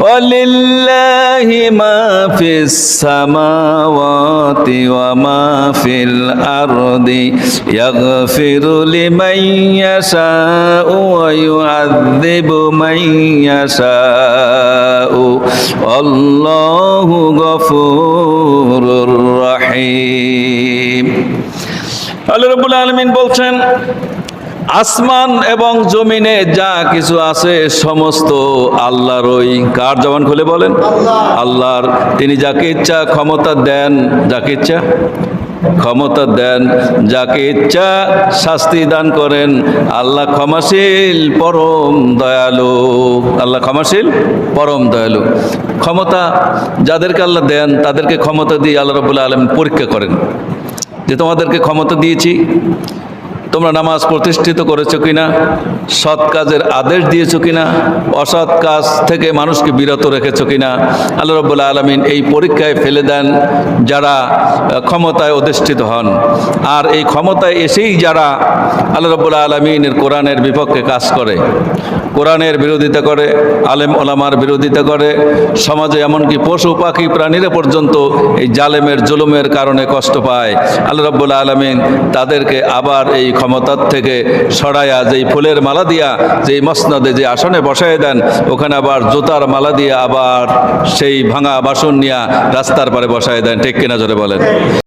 ولله ما في السماوات وما في الأرض يغفر لمن يشاء ويعذب من يشاء والله غفور رحيم আল্লাহ রাব্বুল আলামিন বলছেন আসমান এবং জমিনে যা কিছু আছে সমস্ত আল্লাহরই। কার? জবান খুলে বলেন আল্লাহর। তিনি যাকে ইচ্ছা ক্ষমতা দেন, যাকে ইচ্ছা ক্ষমতা দেন, যাকে ইচ্ছা শাস্তি দান করেন। আল্লাহ ক্ষমাশীল পরম দয়ালু। আল্লাহ ক্ষমাশীল পরম দয়ালু। ক্ষমতা যাদেরকে আল্লাহ দেন তাদেরকে ক্ষমতা দিয়ে আল্লাহ রাব্বুল আলামিন পরীক্ষা করেন যে তোমাদেরকে ক্ষমতা দিয়েছি, তোমরা নামাজ প্রতিষ্ঠিত করেছো কিনা, সৎ কাজের আদেশ দিয়েছো কিনা, অসৎ কাজ থেকে মানুষকে বিরত রেখেছো কিনা। আল্লাহ রাব্বুল আলামিন এই পরীক্ষায় ফেলে দেন যারা ক্ষমতায় অধিষ্ঠিত হন। আর এই ক্ষমতায় এসেই যারা আল্লাহ রাব্বুল আলামিনের কোরআনের বিপক্ষে কাজ করে, কোরআনের বিরোধিতা করে, আলেম ওলামার বিরোধিতা করে, সমাজে এমনকি পশু পাখি প্রাণীরা পর্যন্ত এই জালেমের জুলুমের কারণে কষ্ট পায়, আল্লাহ রাব্বুল আলামিন তাদেরকে আবার এই ক্ষমতার থেকে সরাইয়া যেই ফুলের মালা দিয়া যেই মসনদে যে আসনে বসায় দেন, ওখানে আবার জুতার মালা দিয়ে আবার সেই ভাঙা বাসন নিয়ে রাস্তার পারে বসায় দেন। ঠিক কিনা জোরে বলেন।